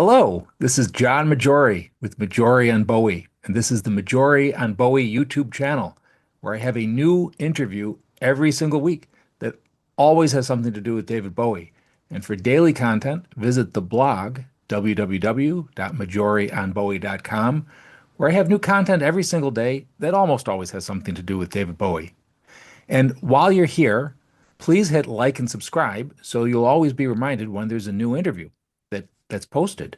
Hello, this is John Majori with Majori on Bowie, and this is the Majori on Bowie YouTube channel, where I have a new interview every single week that always has something to do with David Bowie. And for daily content, visit the blog www.majorionbowie.com, where I have new content every single day that almost always has something to do with David Bowie. And while you're here, please hit like and subscribe so you'll always be reminded when there's a new interview that's posted.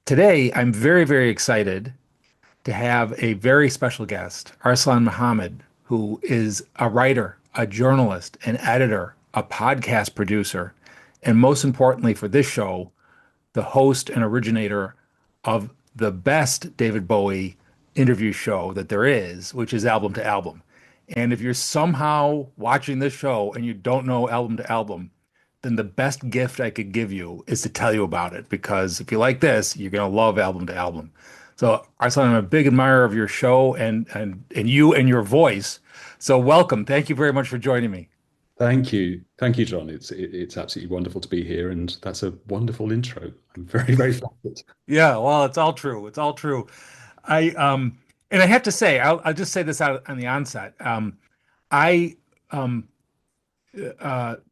Today, I'm very, very excited to have a very special guest, Arsalan Mohammad, who is a writer, a journalist, an editor, a podcast producer, and most importantly for this show, the host and originator of the best David Bowie interview show that there is, which is Album to Album. And if you're somehow watching this show and you don't know Album to Album, then the best gift I could give you is to tell you about it. Because if you like this, you're going to love Album to Album. So, Arslan, I'm a big admirer of your show and you and your voice. So, welcome. Thank you very much for joining me. Thank you, John. It's absolutely wonderful to be here, and that's a wonderful intro. I'm very flattered. Yeah, well, it's all true. It's all true. I and I have to say, I'll just say this out on the onset. I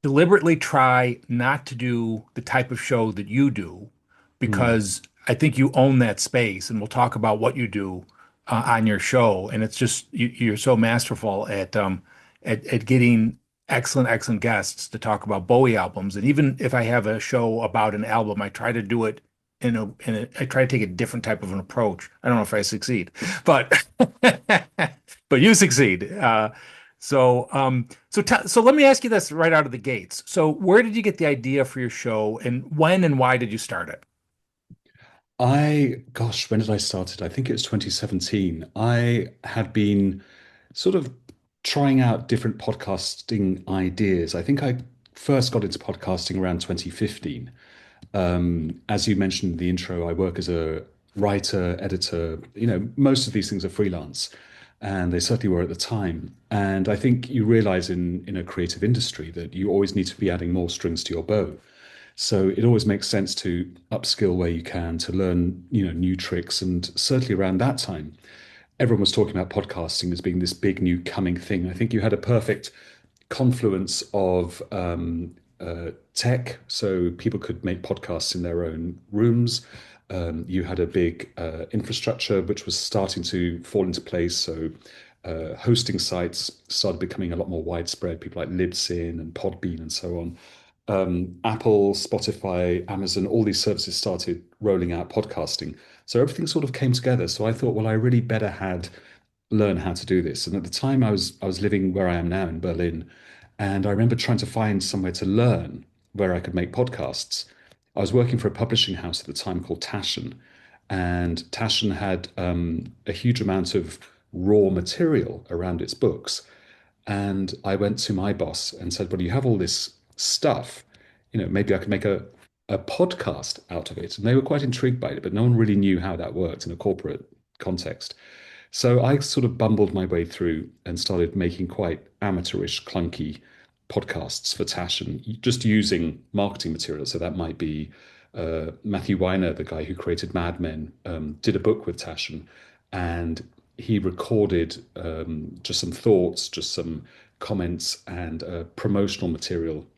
deliberately try not to do the type of show that you do Mm. because I think you own that space, and we'll talk about what you do on your show. And it's just you're so masterful at getting excellent guests to talk about Bowie albums. And even if I have a show about an album, I try to do it I try to take a different type of an approach. I don't know if I succeed, but but you succeed. So let me ask you this right out of the gates. So where did you get the idea for your show, and when and why did you start it? Gosh, when did I start it? I think it was 2017. I had been sort of trying out different podcasting ideas. I think I first got into podcasting around 2015. As you mentioned in the intro, I work as a writer, editor. Most of these things are freelance, and they certainly were at the time. And I think you realize in a creative industry that you always need to be adding more strings to your bow. So it always makes sense to upskill where you can to learn, new tricks. And certainly around that time, everyone was talking about podcasting as being this big new coming thing. I think you had a perfect confluence of tech, so people could make podcasts in their own rooms. You had a big infrastructure which was starting to fall into place. So hosting sites started becoming a lot more widespread. People like Libsyn and Podbean and so on. Apple, Spotify, Amazon, all these services started rolling out podcasting. So everything sort of came together. So I thought, well, I really better had learn how to do this. And at the time, I was living where I am now in Berlin, and I remember trying to find somewhere to learn where I could make podcasts. I was working for a publishing house at the time called Taschen, and Taschen had a huge amount of raw material around its books. And I went to my boss and said, well, you have all this stuff, maybe I could make a podcast out of it. And they were quite intrigued by it, but no one really knew how that worked in a corporate context. So I sort of bumbled my way through and started making quite amateurish, clunky podcasts for Tash and just using marketing material. So that might be Matthew Weiner, the guy who created Mad Men, did a book with Taschen, and he recorded just some thoughts, just some comments, and promotional material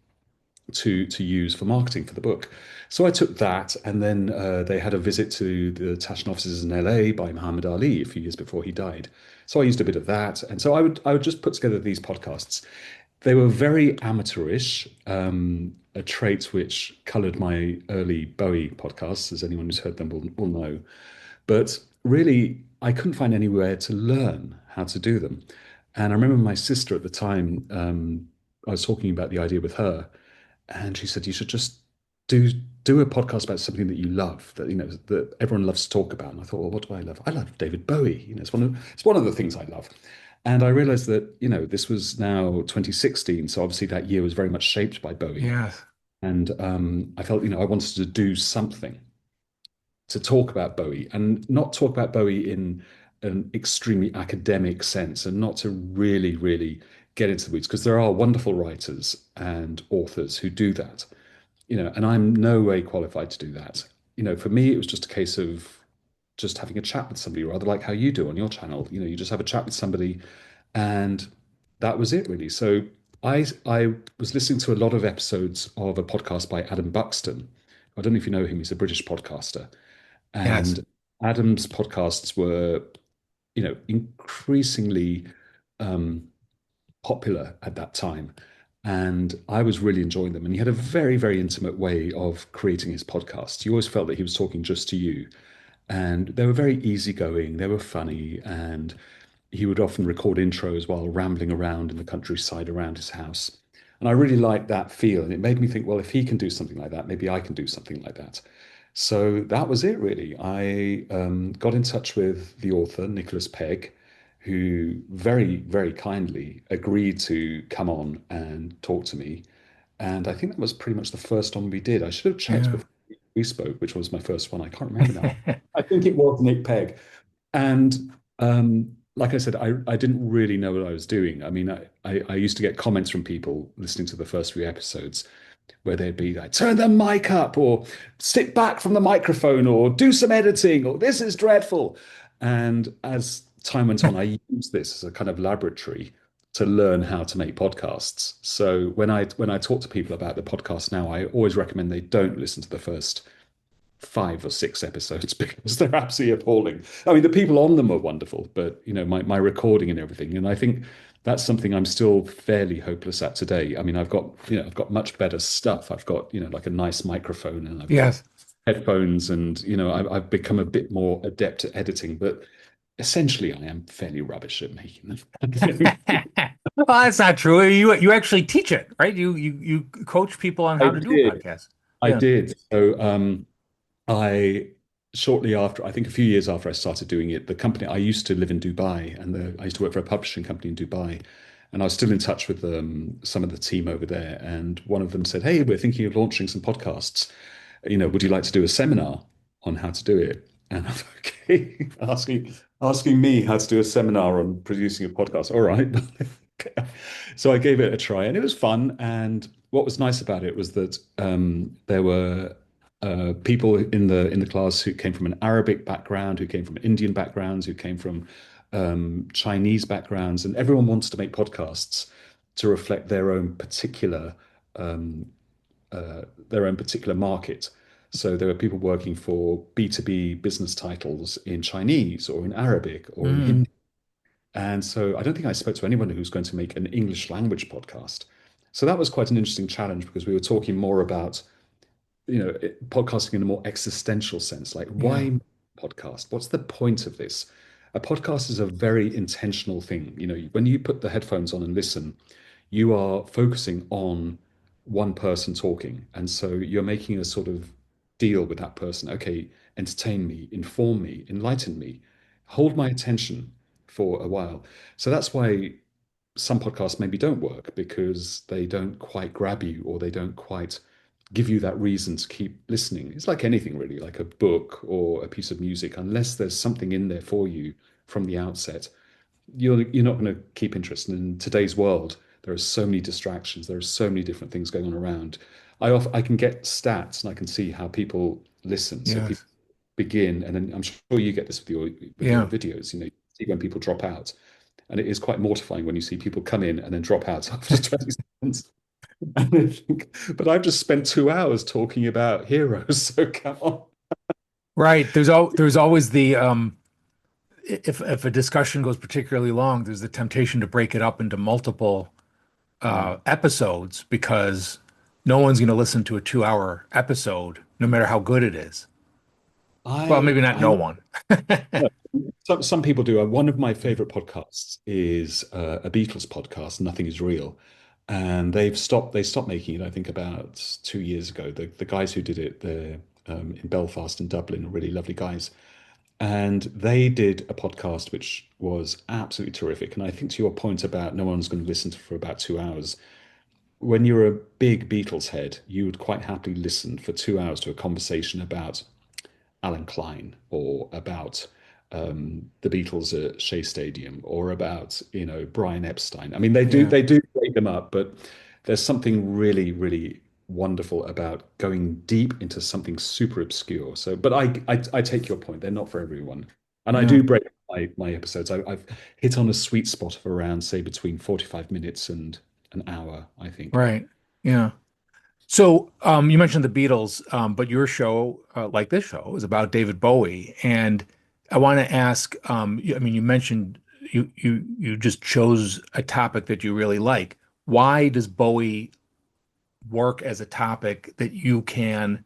to use for marketing for the book. So I took that, and then they had a visit to the Taschen offices in LA by Muhammad Ali a few years before he died. So I used a bit of that, and so I would just put together these podcasts. They were very amateurish, a trait which coloured my early Bowie podcasts, as anyone who's heard them will know. But really, I couldn't find anywhere to learn how to do them. And I remember my sister at the time, I was talking about the idea with her, and she said, you should just do do a podcast about something that you love, that that everyone loves to talk about. And I thought, well, what do I love? I love David Bowie. It's one of the things I love. And I realized that, this was now 2016. So obviously that year was very much shaped by Bowie. Yes. And I felt, I wanted to do something to talk about Bowie and not talk about Bowie in an extremely academic sense and not to really get into the weeds because there are wonderful writers and authors who do that, and I'm no way qualified to do that. for me, it was just a case of just having a chat with somebody, rather like how you do on your channel. You just have a chat with somebody, and that was it really. So I was listening to a lot of episodes of a podcast by Adam Buxton. I don't know if you know him. He's a British podcaster, Yes. and Adam's podcasts were, increasingly um, popular at that time. And I was really enjoying them. And he had a very, very intimate way of creating his podcasts. You always felt that he was talking just to you. And they were very easygoing, they were funny, and he would often record intros while rambling around in the countryside around his house. And I really liked that feel. And it made me think, well, if he can do something like that, maybe I can do something like that. So that was it, really. I got in touch with the author, Nicholas Pegg, who very, very kindly agreed to come on and talk to me. And I think that was pretty much the first one we did. I should have checked Yeah. before we spoke, which was my first one. I can't remember now. I think it was Nick Pegg. And like I said, I didn't really know what I was doing. I mean, I used to get comments from people listening to the first few episodes where they'd be like, turn the mic up, or sit back from the microphone, or do some editing, or this is dreadful. And as time went on, I used this as a kind of laboratory to learn how to make podcasts. So when I talk to people about the podcast now, I always recommend they don't listen to the first 5 or 6 episodes because they're absolutely appalling. I mean, the people on them are wonderful, but my recording and everything. And I think that's something I'm still fairly hopeless at today. I mean, I've got much better stuff. I've got, like a nice microphone, and I've got Yes. headphones, and I've become a bit more adept at editing, but essentially I am fairly rubbish at making them. Well, that's not true. You actually teach it, right? You coach people on I how to do a did. podcast. I Yeah. did. So I shortly after, I think a few years after I started doing it, the company I used to live in Dubai, and I used to work for a publishing company in Dubai, and I was still in touch with some of the team over there. And one of them said, "Hey, we're thinking of launching some podcasts. Would you like to do a seminar on how to do it?" And I'm like, okay, asking me how to do a seminar on producing a podcast. All right. So I gave it a try, and it was fun. And what was nice about it was that there were people in the class who came from an Arabic background, who came from Indian backgrounds, who came from Chinese backgrounds, and everyone wants to make podcasts to reflect um, their own particular market. So there were people working for B2B business titles in Chinese or in Arabic or in Mm, Hindi. And so I don't think I spoke to anyone who was going to make an English language podcast. So that was quite an interesting challenge because we were talking more about podcasting in a more existential sense. Like, yeah. why podcast? What's the point of this? A podcast is a very intentional thing. When you put the headphones on and listen, you are focusing on one person talking. And so you're making a sort of deal with that person. Okay, entertain me, inform me, enlighten me, hold my attention for a while. So that's why some podcasts maybe don't work because they don't quite grab you, or they don't quite give you that reason to keep listening. It's like anything really, like a book or a piece of music. Unless there's something in there for you from the outset, you're not going to keep interest. And in today's world, there are so many distractions. There are so many different things going on around. I can get stats and I can see how people listen. So people Yes. begin, and then I'm sure you get this with your Yeah. videos. You see when people drop out, and it is quite mortifying when you see people come in and then drop out after 20 seconds. And I think, but I've just spent 2 hours talking about heroes, so come on. Right. There's always the if a discussion goes particularly long, there's the temptation to break it up into multiple Yeah. episodes because no one's going to listen to a 2 hour episode, no matter how good it is. Well, maybe not I no know one. some people do. One of my favorite podcasts is a Beatles podcast, Nothing Is Real. And they stopped making it, I think, about 2 years ago. The guys who did it, they're in Belfast and Dublin, are really lovely guys. And they did a podcast which was absolutely terrific. And I think to your point about no one's going to listen to for about 2 hours, when you're a big Beatles head, you would quite happily listen for 2 hours to a conversation about Alan Klein, or about the Beatles at Shea Stadium, or about Brian Epstein. I mean, they do Yeah. they do break them up, but there's something really, really. wonderful about going deep into something super obscure. So, but I take your point. They're not for everyone. And I Yeah. do break my episodes. I've hit on a sweet spot of around, say, between 45 minutes and an hour, I think. Right. Yeah. So, you mentioned the Beatles, but your show, like this show, is about David Bowie, and I want to ask. I mean, you mentioned you just chose a topic that you really like. Why does Bowie work as a topic that you can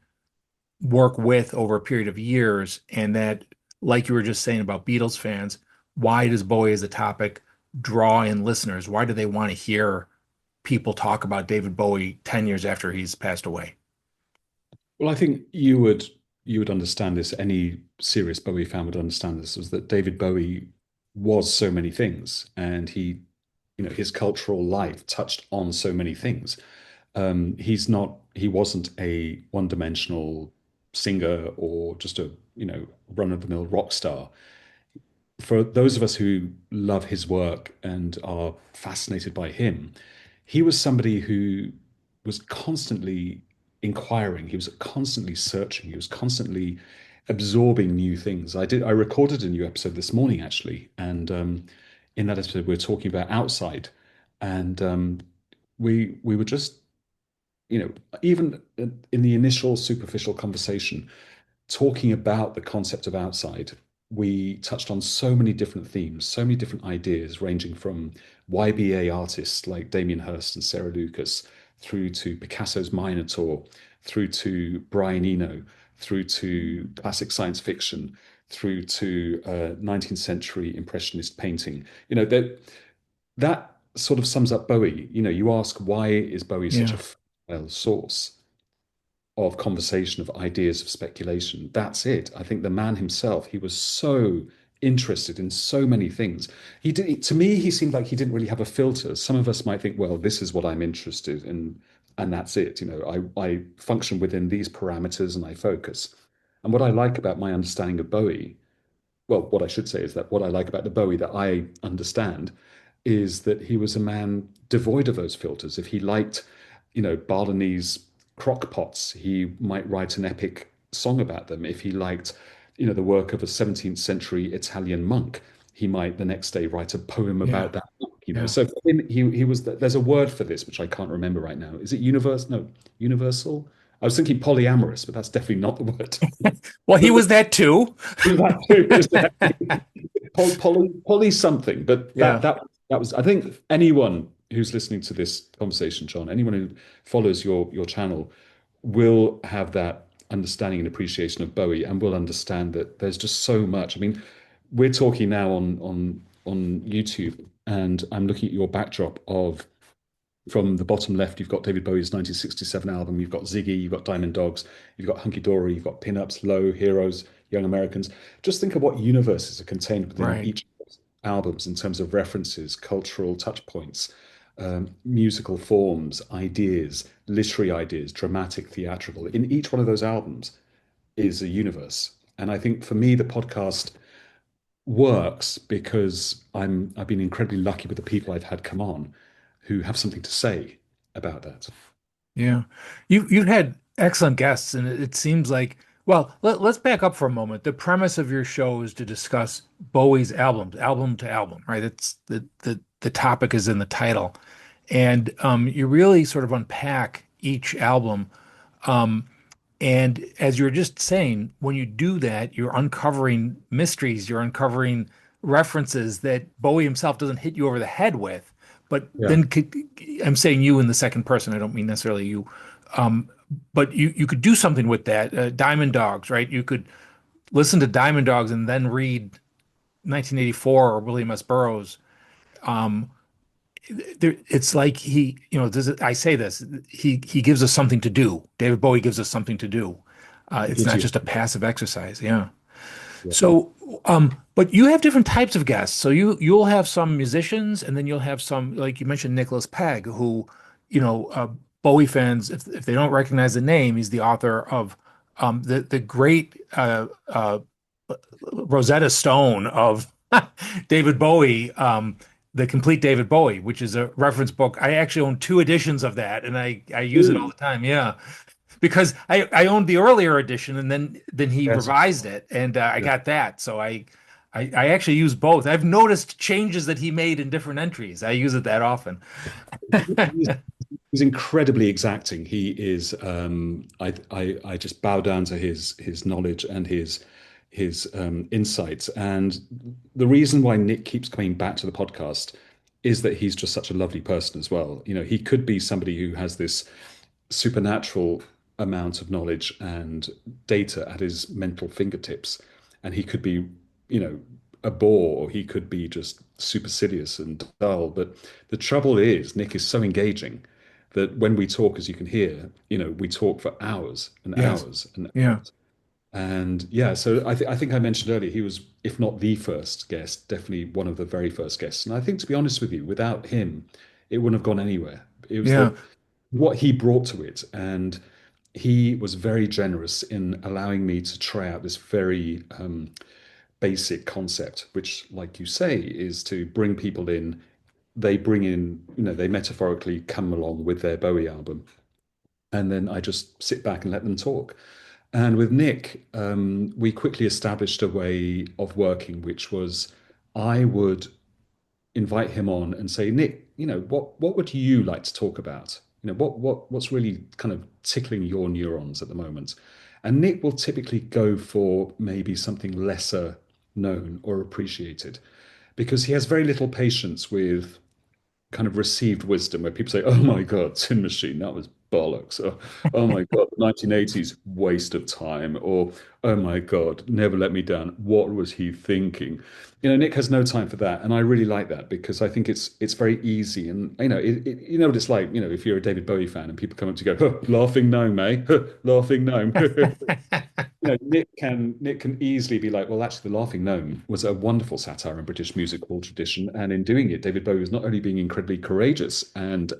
work with over a period of years, and that, like you were just saying about Beatles fans, why does Bowie as a topic draw in listeners? Why do they want to hear people talk about David Bowie 10 years after he's passed away? Well, I think you would understand this. Any serious Bowie fan would understand this. Was that David Bowie was so many things, and his cultural life touched on so many things. He wasn't a one-dimensional singer or just a, run-of-the-mill rock star. For those of us who love his work and are fascinated by him, he was somebody who was constantly inquiring. He was constantly searching. He was constantly absorbing new things. I recorded a new episode this morning actually, and in that episode we are talking about outside, and we were just, even in the initial superficial conversation, talking about the concept of outside, we touched on so many different themes, so many different ideas, ranging from YBA artists like Damien Hirst and Sarah Lucas, through to Picasso's Minotaur, through to Brian Eno, through to classic science fiction, through to 19th century impressionist painting. That sort of sums up Bowie. You ask, why is Bowie such a Yeah. fertile source of conversation, of ideas, of speculation? That's it. I think the man himself, he was so interested in so many things. To me, he seemed like he didn't really have a filter. Some of us might think, well, this is what I'm interested in, and that's it. I function within these parameters and I focus. And what I like about my understanding of Bowie, well, what I should say is that what I like about the Bowie that I understand is that he was a man devoid of those filters. If he liked, Balinese crock pots, he might write an epic song about them. If he liked, the work of a 17th century Italian monk, he might the next day write a poem Yeah. about that monk. Yeah. So for him, he was. There's a word for this which I can't remember right now. Is it universe? No, universal. I was thinking polyamorous, but that's definitely not the word. Well, he was that too. That too, exactly. Poly something, but Yeah. that was. I think anyone who's listening to this conversation, John, anyone who follows your channel, will have that understanding and appreciation of Bowie, and will understand that there's just so much. I mean, we're talking now on YouTube, and I'm looking at your backdrop of, from the bottom left, you've got David Bowie's 1967 album, you've got Ziggy, you've got Diamond Dogs, you've got Hunky Dory, you've got Pinups, Low, Heroes, Young Americans. Just think of what universes are contained within Right. each of those albums in terms of references, cultural touch points, musical forms, ideas, literary ideas, dramatic, theatrical. In each one of those albums is a universe. And I think for me, the podcast works because I've been incredibly lucky with the people I've had come on who have something to say about that. Yeah. You've had excellent guests, and it seems like, well, let's back up for a moment. The premise of your show is to discuss Bowie's albums, album to album, right? It's the topic is in the title. And you really sort of unpack each album. Um, and as you were just saying, when you do that, you're uncovering mysteries, you're uncovering references that Bowie himself doesn't hit you over the head with. But Yeah. then I'm saying you in the second person. I don't mean necessarily you. Um, but you could do something with that. Diamond Dogs, right? You could listen to Diamond Dogs and then read 1984 or William S. Burroughs. Um, it's like I say this, he gives us something to do. David Bowie gives us something to do. It It's gives not you. just a passive exercise. Yeah. Yeah. So, but you have different types of guests. So you'll have some musicians, and then you'll have some, like you mentioned, Nicholas Pegg, who, you know, Bowie fans, if they don't recognize the name, he's the author of the great Rosetta Stone of David Bowie. The Complete David Bowie, which is a reference book. I actually own two editions of that, and I use it all Really? the time. Yeah, because I owned the earlier edition, and then he Yes. revised it, and I Yeah. got that. So I actually use both. I've noticed changes that he made in different entries. I use it that often. He's, he's incredibly exacting. He is. I just bow down to his knowledge and his insights. And the reason why Nick keeps coming back to the podcast is that he's just such a lovely person as well. You know, he could be somebody who has this supernatural amount of knowledge and data at his mental fingertips, and he could be, you know, a bore, or he could be just supercilious and dull. But the trouble is, Nick is so engaging that when we talk, as you can hear, you know, we talk for hours and Yes. hours and Yeah. hours. And yeah, so I think I mentioned earlier he was, if not the first guest, definitely one of the very first guests. And I think, to be honest with you, without him, it wouldn't have gone anywhere. It was Yeah. the what he brought to it, and he was very generous in allowing me to try out this very basic concept, which, like you say, is to bring people in. They bring in, you know, they metaphorically come along with their Bowie album, and then I just sit back and let them talk. And with Nick, we quickly established a way of working, which was I would invite him on and say, Nick, you know, what would you like to talk about? You know, what's really kind of tickling your neurons at the moment? And Nick will typically go for maybe something lesser known or appreciated because he has very little patience with kind of received wisdom where people say, "Oh my God, Tin Machine, that was bollocks," or "Oh my God, the 1980s waste of time," or "Oh my God, Never Let Me Down, what was he thinking?" You know, Nick has no time for that, and I really like that because I think it's very easy, and you know, you know what it's like. You know, if you're a David Bowie fan and people come up to you go, huh, "Laughing gnome, eh? Huh, laughing gnome." You know, Nick can easily be like, well, actually, The Laughing Gnome was a wonderful satire on British music hall tradition, and in doing it, David Bowie was not only being incredibly courageous and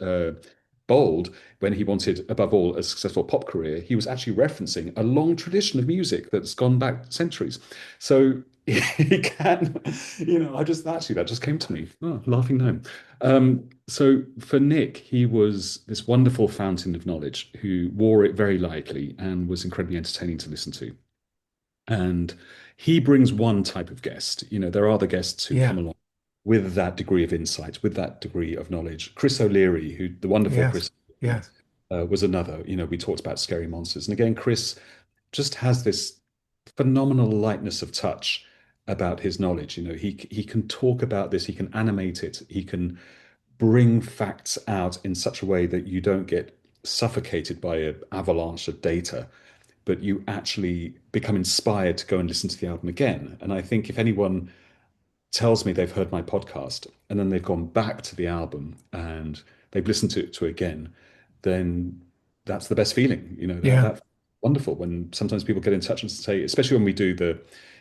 bold when he wanted, above all, a successful pop career, he was actually referencing a long tradition of music that's gone back centuries. So he can, you know, I just actually that just came to me. Oh, Laughing Gnome. So for Nick, he was this wonderful fountain of knowledge who wore it very lightly and was incredibly entertaining to listen to. And he brings one type of guest. You know, there are the guests who come Yeah. along with that degree of insight, with that degree of knowledge. Chris O'Leary, who the wonderful Yes. Chris, Yes. was another. You know, we talked about scary monsters, and again, Chris just has this phenomenal lightness of touch about his knowledge. You know, he can talk about this, he can animate it, he can bring facts out in such a way that you don't get suffocated by an avalanche of data, but you actually become inspired to go and listen to the album again. And I think if anyone tells me they've heard my podcast and then they've gone back to the album and they've listened to it again, then that's the best feeling. You know, Yeah. that's wonderful when sometimes people get in touch and say, especially when we do the,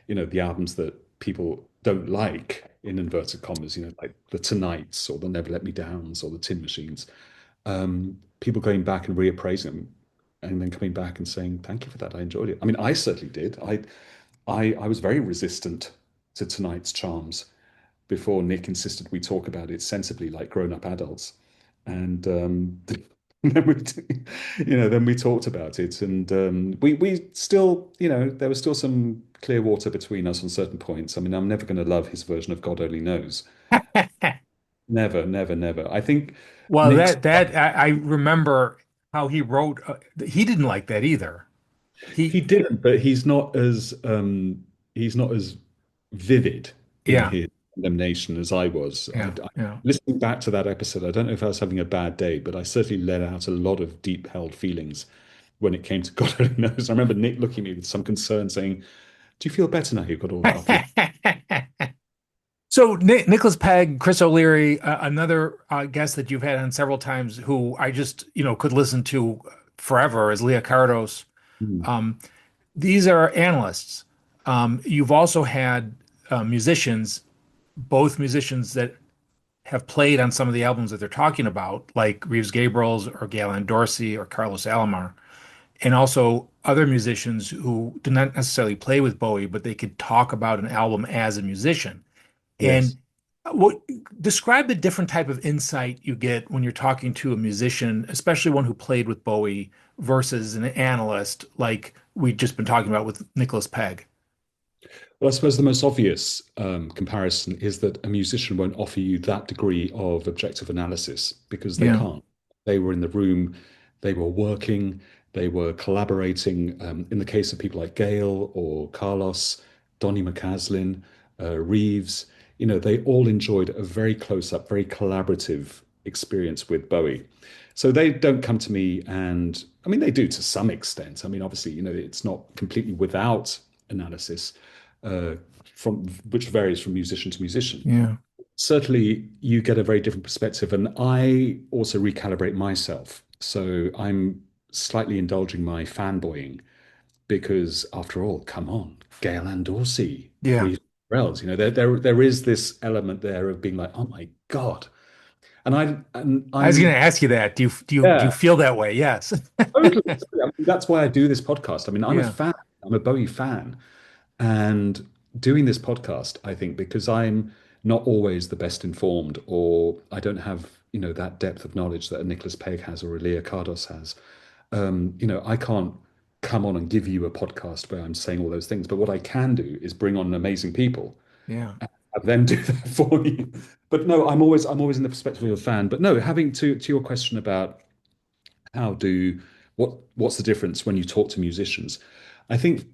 you know, the albums that people don't like in inverted commas, you know, like the Tonights or the Never Let Me Downs or the Tin Machines, people going back and reappraising them and then coming back and saying, thank you for that. I enjoyed it. I mean, I certainly did. I was very resistant to Tonight's charms before Nick insisted we talk about it sensibly like grown-up adults. And then then we talked about it, and we still, you know, there was still some clear water between us on certain points. I mean, I'm never going to love his version of God Only Knows. Never, never, never. I think Well, Nick's that I remember how he wrote. He didn't like that either. he He, didn't, but he's not as vivid in yeah, his condemnation as I was. yeah, yeah. Listening back to that episode, I don't know if I was having a bad day, but I certainly let out a lot of deep held feelings when it came to God only knows. I remember Nick looking at me with some concern, saying, "Do you feel better now you've got all that off your?" So Nicholas Pegg, Chris O'Leary, another guest that you've had on several times, who I just could listen to forever, is Leah Cardos. Hmm. Um, these are analysts. You've also had musicians, both musicians that have played on some of the albums that they're talking about, like Reeves Gabrels or Galan Dorsey or Carlos Alomar, and also other musicians who do not necessarily play with Bowie, but they could talk about an album as a musician. And Yes. What describe the different type of insight you get when you're talking to a musician, especially one who played with Bowie versus an analyst like we've just been talking about with Nicholas Pegg. Well, I suppose the most obvious comparison is that a musician won't offer you that degree of objective analysis because they Yeah. can't. They were in the room, they were working, they were collaborating. In the case of people like Gail or Carlos, Donny McCaslin, Reeves, they all enjoyed a very close-up, very collaborative experience with Bowie. So they don't come to me, and I mean, they do to some extent. I mean, obviously, it's not completely without analysis, uh, from which varies from musician to musician. Yeah. Certainly, you get a very different perspective, and I also recalibrate myself. So I'm slightly indulging my fanboying because, after all, come on, Gail and Dorsey, Yeah. Reeves Wells, there is this element there of being like, oh my God. And I was going I'm to ask you that. Do you yeah, feel that way? Yes. totally. I mean, that's why I do this podcast. I mean, I'm a Yeah. fan. I'm a Bowie fan. And doing this podcast, I think, because I'm not always the best informed, or I don't have, that depth of knowledge that a Nicholas Pegg has or a Leah Cardos has. I can't come on and give you a podcast where I'm saying all those things. But what I can do is bring on amazing people Yeah. and have them do that for you. But no, I'm always in the perspective of a fan. But no, having to your question about how do what's the difference when you talk to musicians? I think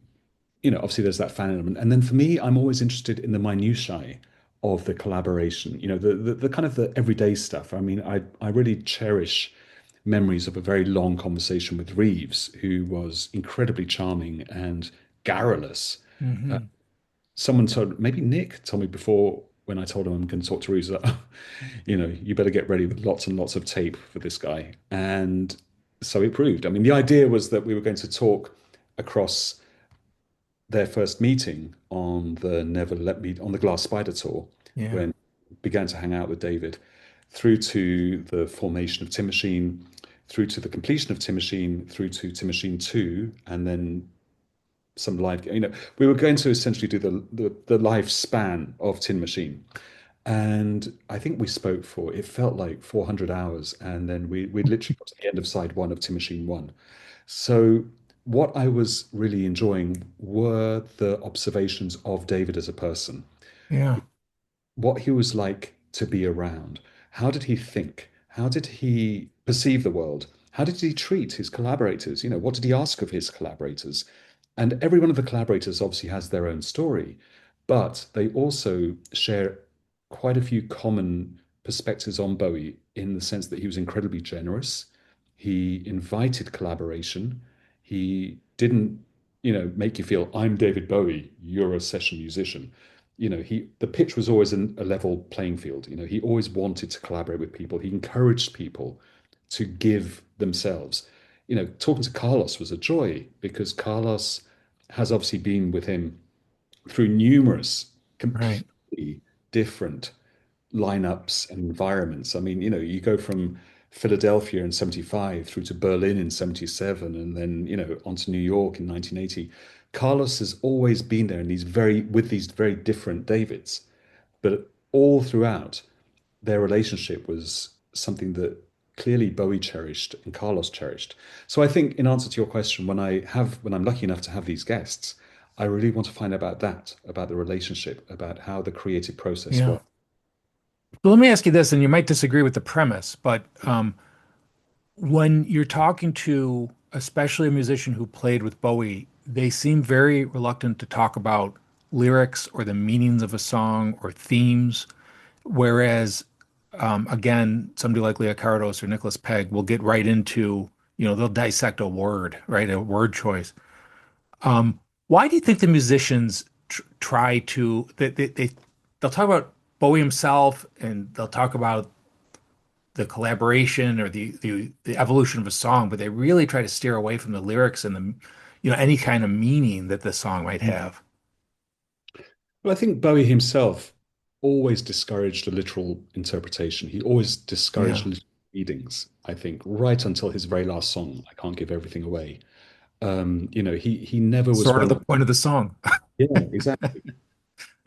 obviously there's that fan element. And then for me, I'm always interested in the minutiae of the collaboration, the kind of the everyday stuff. I mean, I really cherish memories of a very long conversation with Reeves, who was incredibly charming and garrulous. Hmm. Someone told, maybe Nick told me before when I told him I'm going to talk to Reeves, that, you better get ready with lots and lots of tape for this guy. And so it proved. I mean, the idea was that we were going to talk across their first meeting on the Never Let Me on the Glass Spider tour, Yeah. when I began to hang out with David, through to the formation of Tin Machine, through to the completion of Tin Machine, through to Tin Machine 2, and then some live. We were going to essentially do the lifespan of Tin Machine. And I think we spoke for, it felt like 400 hours. And then we literally got to the end of side one of Tin Machine 1. So what I was really enjoying were the observations of David as a person, Yeah. what he was like to be around. How did he think? How did he perceive the world? How did he treat his collaborators? What did he ask of his collaborators? And every one of the collaborators obviously has their own story, but they also share quite a few common perspectives on Bowie, in the sense that he was incredibly generous. He invited collaboration. He didn't, make you feel, I'm David Bowie, you're a session musician. The pitch was always a level playing field. He always wanted to collaborate with people. He encouraged people to give themselves. Talking to Carlos was a joy, because Carlos has obviously been with him through numerous Right. completely different lineups and environments. I mean, you go from Philadelphia in 75 through to Berlin in 77, and then, on to New York in 1980. Carlos has always been there in these very different Davids, but all throughout, their relationship was something that clearly Bowie cherished and Carlos cherished. So I think, in answer to your question, when I'm lucky enough to have these guests, I really want to find out about that, about the relationship, about how the creative process Yeah. works. So let me ask you this, and you might disagree with the premise, but when you're talking to especially a musician who played with Bowie, they seem very reluctant to talk about lyrics or the meanings of a song or themes. Whereas, again, somebody like Leah Cardos or Nicholas Pegg will get right into, they'll dissect a word, right? A word choice. Why do you think the musicians try to, they'll talk about Bowie himself and they'll talk about the collaboration or the evolution of a song, but they really try to steer away from the lyrics and any kind of meaning that the song might have. Well, I think Bowie himself always discouraged a literal interpretation. He always discouraged Yeah. literal readings, I think, right until his very last song, I Can't Give Everything Away. He never was Sort of one the of, point of the song. yeah, exactly.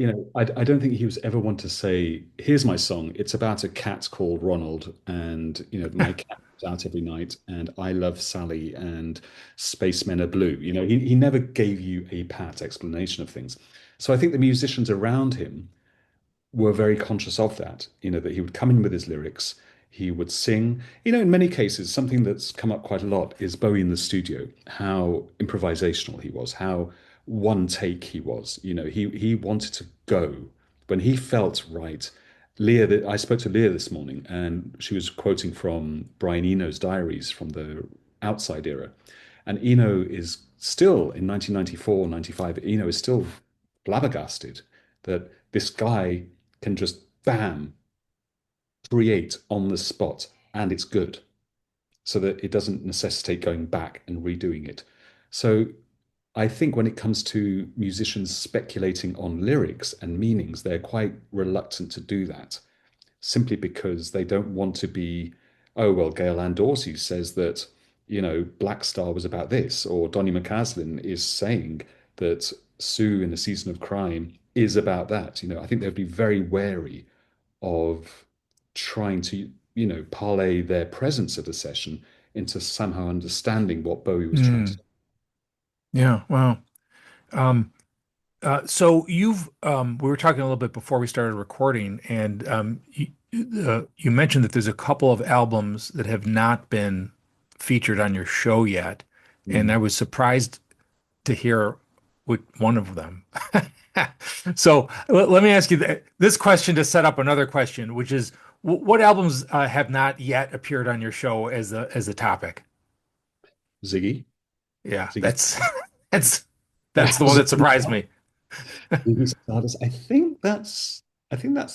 I don't think he was ever one to say, "Here's my song. It's about a cat called Ronald, and my cat goes out every night, and I love Sally, and spacemen are blue." He never gave you a pat explanation of things. So I think the musicians around him were very conscious of that, that he would come in with his lyrics, he would sing. In many cases, something that's come up quite a lot is Bowie in the studio, how improvisational he was, how one take he was. He wanted to go when he felt right. I spoke to Leah this morning, and she was quoting from Brian Eno's diaries from the Outside era. And Eno is still in 1994, 95, Eno is still flabbergasted that this guy can just bam create on the spot and it's good, so that it doesn't necessitate going back and redoing it. So I think when it comes to musicians speculating on lyrics and meanings, they're quite reluctant to do that, simply because they don't want to be, oh, well, Gail Ann Dorsey says that, Black Star was about this, or Donny McCaslin is saying that Sue in A Season of Crime is about that. I think they'd be very wary of trying to, parlay their presence at a session into somehow understanding what Bowie was trying to Hmm. say. Yeah. Wow. Um, so we were talking a little bit before we started recording, and you mentioned that there's a couple of albums that have not been featured on your show yet, and I Mm. was surprised to hear which one of them. So let me ask you this question to set up another question, which is, what albums have not yet appeared on your show as a topic? Ziggy, Yeah, Ziggy, that's the one that Ziggy, surprised me. Ziggy Stardust. I think that's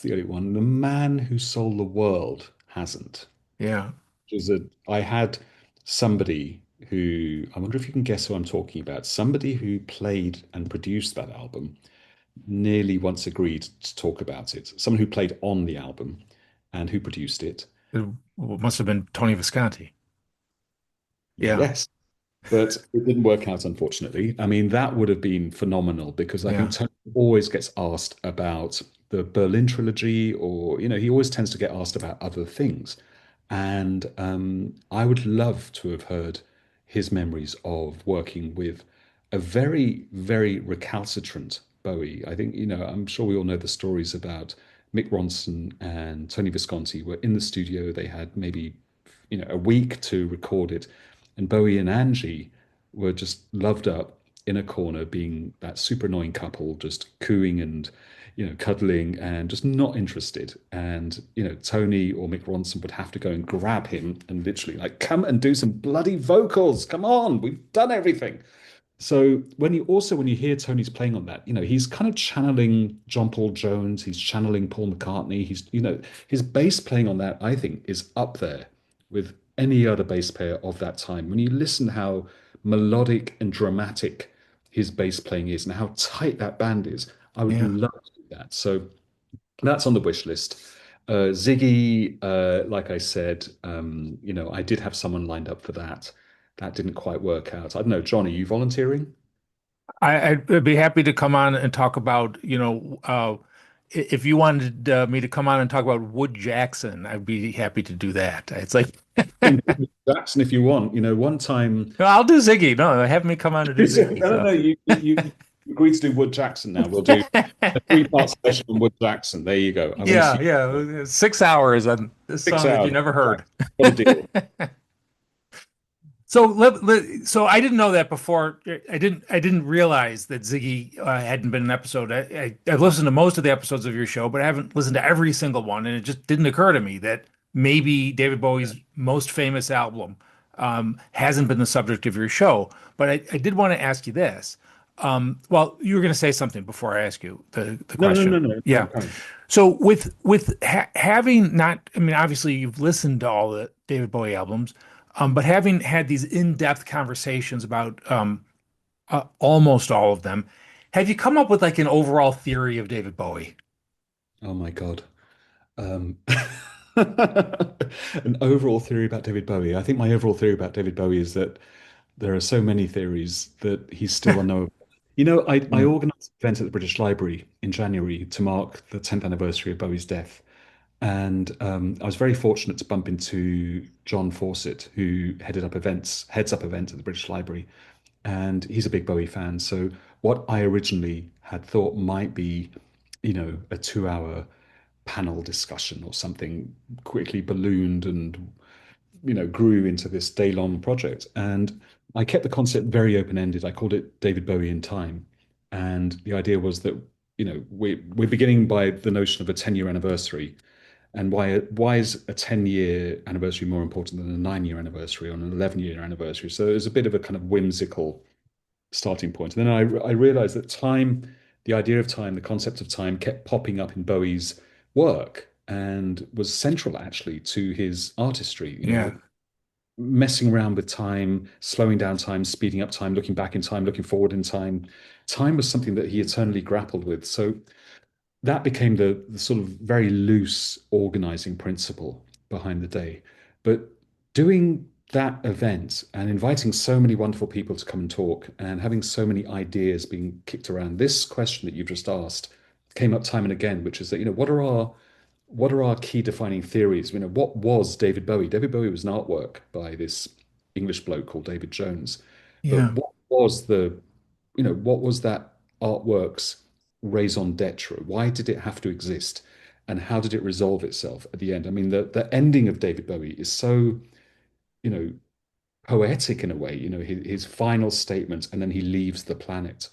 the only one. The Man Who Sold the World hasn't. Yeah. I had somebody who, I wonder if you can guess who I'm talking about. Somebody who played and produced that album nearly once agreed to talk about it. Someone who played on the album and who produced it. It must have been Tony Visconti. Yeah, Yes, but it didn't work out, unfortunately. I mean, that would have been phenomenal, because I think yeah, Tony always gets asked about the Berlin trilogy, or, he always tends to get asked about other things. And I would love to have heard his memories of working with a very, very recalcitrant Bowie. I think, I'm sure we all know the stories about Mick Ronson and Tony Visconti were in the studio. They had maybe, a week to record it. And Bowie and Angie were just loved up in a corner, being that super annoying couple, just cooing and, cuddling and just not interested. And, Tony or Mick Ronson would have to go and grab him and literally like, come and do some bloody vocals. Come on, we've done everything. So when you hear Tony's playing on that, he's kind of channeling John Paul Jones, he's channeling Paul McCartney. His bass playing on that, I think, is up there with any other bass player of that time. When you listen how melodic and dramatic his bass playing is and how tight that band is, I would yeah. love to do that. So that's on the wish list. Ziggy, like I said, I did have someone lined up for that. That didn't quite work out. I don't know, John, are you volunteering? I'd be happy to come on and talk about, if you wanted me to come on and talk about Wood Jackson, I'd be happy to do that. It's like, Can do Jackson if you want. One time, no, I'll do Ziggy. No, have me come on to do Ziggy. no, no, So, no, you agreed to do Wood Jackson now. We'll do a three-part session on Wood Jackson. There you go. I want to yeah, see yeah, 6 hours on this 6 song that you hours. never heard. Got a deal. So so I didn't know that before. I didn't realize that Ziggy hadn't been an episode. I've listened to most of the episodes of your show, but I haven't listened to every single one, and it just didn't occur to me that maybe David Bowie's most famous album hasn't been the subject of your show. But I did want to ask you this. Well, you were going to say something before I ask you the No, no, question. no, no, no, Yeah. come. So with having not, I mean, obviously you've listened to all the David Bowie albums, but having had these in-depth conversations about almost all of them, have you come up with like an overall theory of David Bowie? Oh my God. Um, an overall theory about David Bowie. I think my overall theory about David Bowie is that there are so many theories that he's still unknowable. I Yeah. organised an event at the British Library in January to mark the 10th anniversary of Bowie's death. And I was very fortunate to bump into John Fawcett, who heads up events at the British Library. And he's a big Bowie fan. So what I originally had thought might be, a 2 hour panel discussion or something quickly ballooned and grew into this day-long project. And I kept the concept very open-ended. I called it David Bowie in Time. And the idea was that, we're beginning by the notion of a 10-year anniversary. And why is a 10-year anniversary more important than a 9-year anniversary or an 11-year anniversary? So it was a bit of a kind of whimsical starting point. And then I realized that time, the idea of time, the concept of time kept popping up in Bowie's work and was central actually to his artistry. Yeah. Messing around with time, slowing down time, speeding up time, looking back in time, looking forward in time. Time was something that he eternally grappled with. So that became the sort of very loose organizing principle behind the day. But doing that event and inviting so many wonderful people to come and talk and having so many ideas being kicked around, this question that you've just asked came up time and again, which is that, what are our key defining theories? What was David Bowie? David Bowie was an artwork by this English bloke called David Jones. But Yeah. what was that artwork's raison d'etre? Why did it have to exist? And how did it resolve itself at the end? I mean, the ending of David Bowie is so, you know, poetic in a way, his final statement, and then he leaves the planet.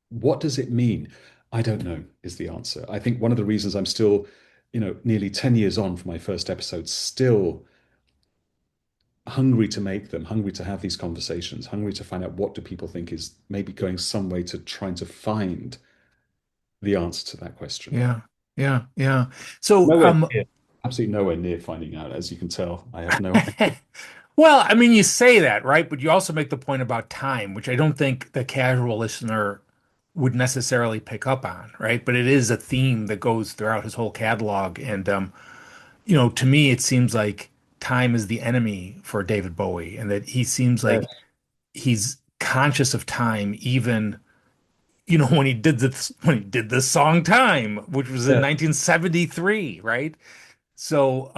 What does it mean? I don't know, is the answer. I think one of the reasons I'm still, nearly 10 years on from my first episode, still hungry to make them, hungry to have these conversations, hungry to find out what do people think is maybe going some way to trying to find the answer to that question. Yeah. Yeah. Yeah. So, Nowhere near, absolutely nowhere near finding out, as you can tell. I have no idea. well, I mean, you say that, right? But you also make the point about time, which I don't think the casual listener would necessarily pick up on, right? But it is a theme that goes throughout his whole catalog. And, to me, it seems like time is the enemy for David Bowie, and that he seems like Yes, he's conscious of time, even, when he did this song Time, which was in yeah. 1973, right? So,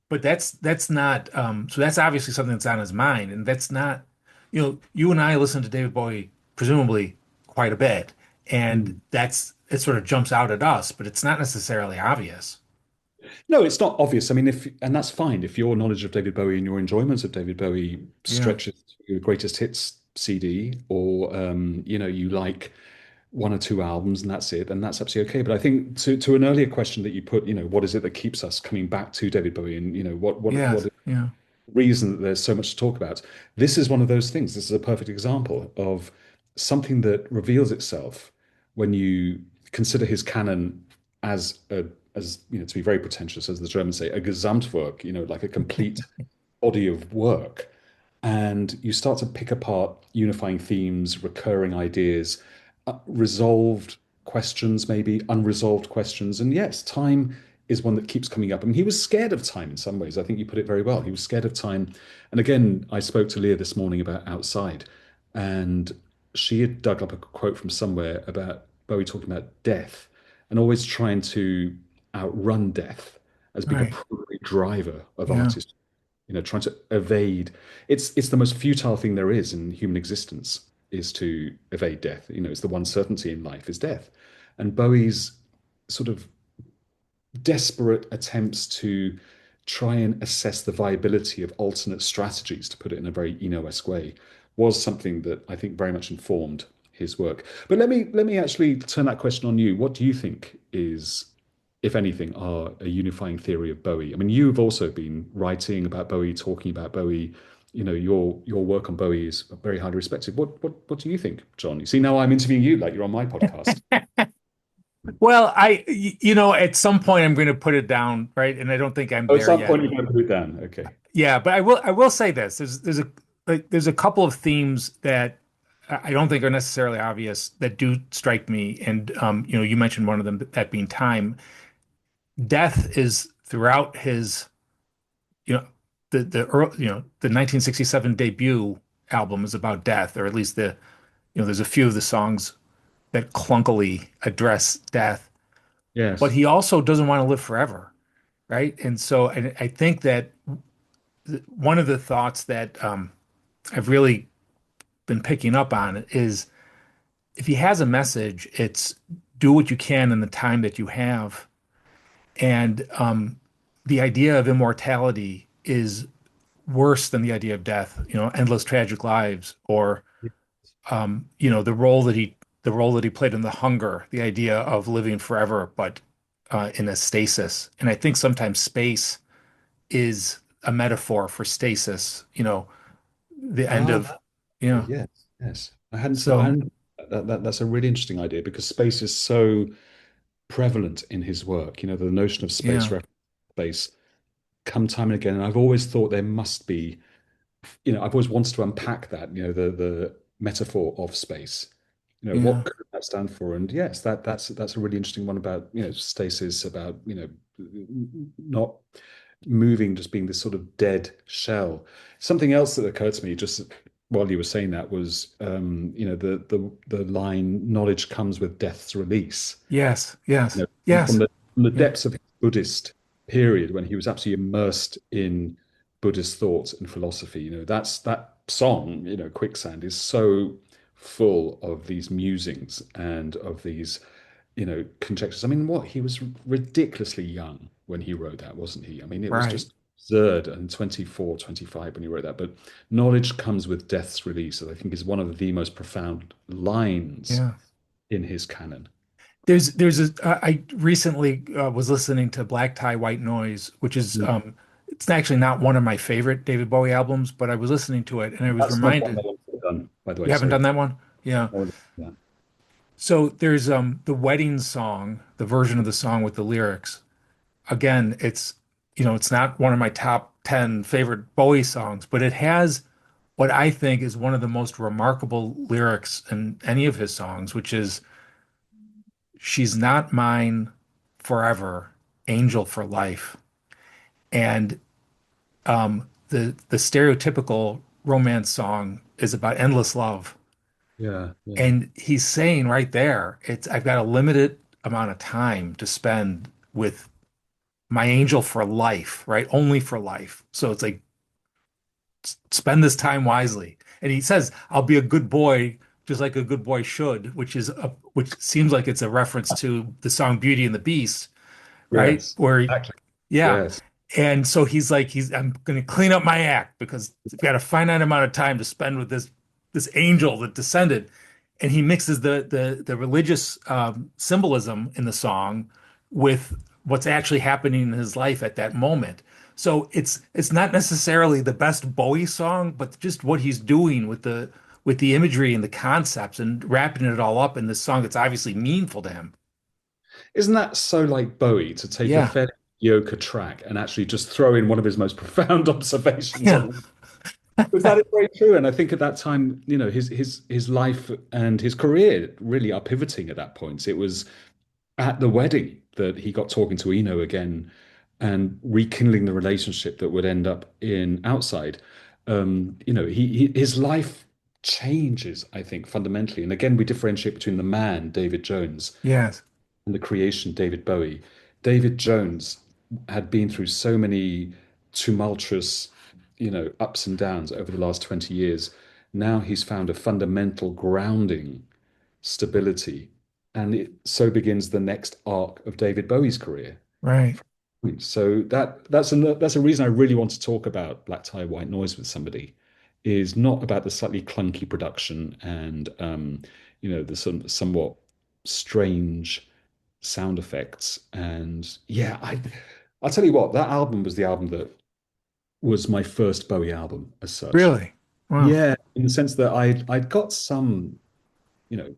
but that's not so that's obviously something that's on his mind, and that's not, you and I listen to David Bowie presumably quite a bit, and Mm. that's it sort of jumps out at us, but it's not necessarily obvious. No, it's not obvious. I mean, and that's fine if your knowledge of David Bowie and your enjoyment of David Bowie Yeah, stretches to the greatest hits CD, or you like one or two albums and that's it, then that's absolutely okay. But I think to an earlier question that you put, what is it that keeps us coming back to David Bowie, and what yes, yeah, reason that there's so much to talk about. This is one of those things. This is a perfect example of something that reveals itself when you consider his canon as to be very pretentious, as the Germans say, a Gesamtwerk, like a complete body of work. And you start to pick apart unifying themes, recurring ideas, resolved questions, maybe unresolved questions. And yes, time is one that keeps coming up. I mean, he was scared of time in some ways. I think you put it very well. He was scared of time. And again, I spoke to Leah this morning about Outside, and she had dug up a quote from somewhere about Bowie talking about death and always trying to outrun death as being a right, primary driver of yeah, artists, trying to evade. It's the most futile thing there is in human existence, is to evade death. It's the one certainty in life is death. And Bowie's sort of desperate attempts to try and assess the viability of alternate strategies, to put it in a very Eno-esque way, was something that I think very much informed his work. But let me actually turn that question on you. What do you think is, if anything, are a unifying theory of Bowie? I mean, you've also been writing about Bowie, talking about Bowie. Your work on Bowie is very highly respected. What do you think, John? You see, now I'm interviewing you like you're on my podcast. well, at some point I'm going to put it down, right? And I don't think I'm Oh, at there some yet. point you're going to put it down. Okay. Yeah, but I will say this. There's a couple of themes that I don't think are necessarily obvious that do strike me. And you mentioned one of them, that being time. Death is throughout his, you know, the 1967 debut album is about death, or at least There's a few of the songs that clunkily address death, but Yes. he also doesn't want to live forever, right? And so I think that one of the thoughts that I've really been picking up on is if he has a message, it's do what you can in the time that you have. And the idea of immortality is worse than the idea of death, endless tragic lives, or the role that he played in The Hunger, the idea of living forever, but in a stasis. And I think sometimes space is a metaphor for stasis, the end Ah, of, yeah. yes, yes. I hadn't thought, I So, hadn't, that's a really interesting idea because space is so prevalent in his work. The notion of space, yeah, reference space, come time and again. And I've always thought there must be, I've always wanted to unpack that, the metaphor of space. yeah, What could that stand for? And yes, that's a really interesting one about, stasis, about, not moving, just being this sort of dead shell. Something else that occurred to me just while you were saying that was, the line, knowledge comes with death's release. yes, yes, From yes, the yeah, depths of his Buddhist period when he was absolutely immersed in Buddhist thought and philosophy, that song, Quicksand, is so full of these musings and of these, conjectures. I mean, he was ridiculously young when he wrote that, wasn't he? I mean, it was right, just absurd, and 24, 25 when he wrote that. But knowledge comes with death's release, that I think is one of the most profound lines yeah. in his canon. I recently was listening to Black Tie White Noise, which is Mm. it's actually not one of my favorite David Bowie albums, but I was listening to it and I was That's not what reminded, no one's done, by the way. you haven't Sorry. done that one? Yeah. No one- yeah. So there's the wedding song, the version of the song with the lyrics. Again, it's not one of my top 10 favorite Bowie songs, but it has what I think is one of the most remarkable lyrics in any of his songs, which is she's not mine forever, angel for life. And the stereotypical romance song is about endless love. Yeah, yeah. And he's saying right there, it's I've got a limited amount of time to spend with my angel for life, right? Only for life. So it's like spend this time wisely. And he says, I'll be a good boy, just like a good boy should, which seems like it's a reference to the song Beauty and the Beast, right? Yes. Where, Exactly. yeah. Yes. And so he's like, I'm going to clean up my act because I've got a finite amount of time to spend with this angel that descended. And he mixes the religious symbolism in the song with what's actually happening in his life at that moment. So it's not necessarily the best Bowie song, but just what he's doing with the imagery and the concepts and wrapping it all up in this song that's obviously meaningful to him. Isn't that so like Bowie to take a Yeah. fairly mediocre track and actually just throw in one of his most profound observations Yeah. on? Because that is very true. And I think at that time, his life and his career really are pivoting at that point. It was at the wedding that he got talking to Eno again and rekindling the relationship that would end up in Outside. His life changes, I think, fundamentally. And again, we differentiate between the man, David Jones, Yes. and the creation, David Bowie. David Jones had been through so many tumultuous, ups and downs over the last 20 years. Now he's found a fundamental grounding stability. And so begins the next arc of David Bowie's career. Right. So that's a reason I really want to talk about Black Tie White Noise with somebody, is not about the slightly clunky production and the somewhat strange sound effects. And yeah, I'll tell you what, that album was the album that was my first Bowie album as such. Really? Wow. Yeah, in the sense that I'd got some, you know,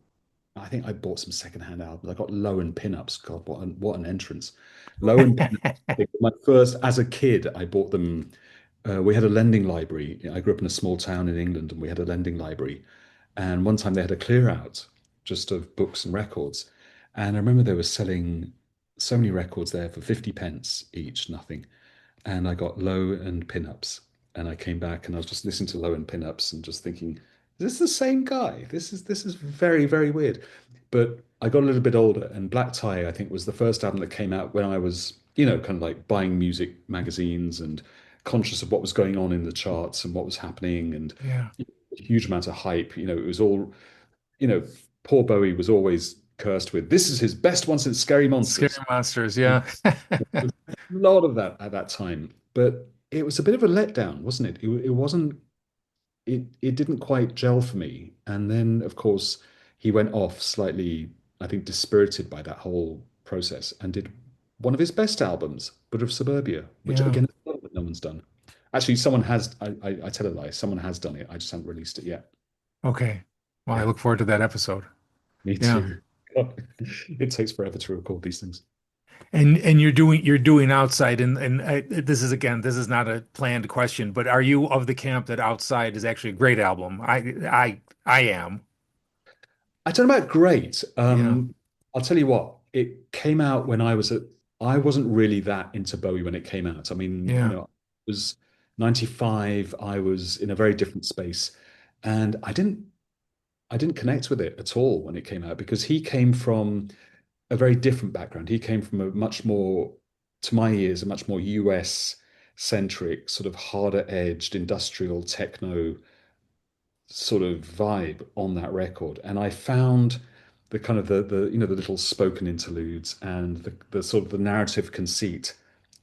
I think I bought some secondhand albums. I got Low and Pinups. God, what an entrance! Low and Pinups. I think my first, as a kid, I bought them. We had a lending library. I grew up in a small town in England, and we had a lending library. And one time they had a clear out just of books and records. And I remember they were selling so many records there for 50 pence each, nothing. And I got Low and Pinups. And I came back and I was just listening to Low and Pinups and just thinking, this the same guy? This is very, very weird. But I got a little bit older, and Black Tie, I think, was the first album that came out when I was, kind of like buying music magazines and conscious of what was going on in the charts and what was happening, and Yeah. a huge amount of hype. It was all, you know, poor Bowie was always cursed with this is his best one since Scary Scary Monsters. monsters. And Yeah. there was a lot of that at that time, but it was a bit of a letdown, wasn't it? It wasn't it didn't quite gel for me. And then, of course, he went off slightly, I think, dispirited by that whole process and did one of his best albums, But of Suburbia, which Yeah. again, no one's done. Actually, someone has. I tell a lie. Someone has done it. I just haven't released it yet. Okay. Well, I Yeah, look forward to that episode. me Yeah. too. It takes forever to record these things. And you're doing outside and this is again, this is not a planned question, but are you of the camp that Outside is actually a great album? I am. I don't know about great. Yeah. I'll tell you what, it came out when I wasn't really that into Bowie when it came out. I mean, Yeah. it was 95. I was in a very different space and I didn't connect with it at all when it came out because he came from a very different background. He came from a much more, to my ears, a much more US centric, sort of harder edged industrial techno sort of vibe on that record. And I found the kind of the little spoken interludes and the sort of the narrative conceit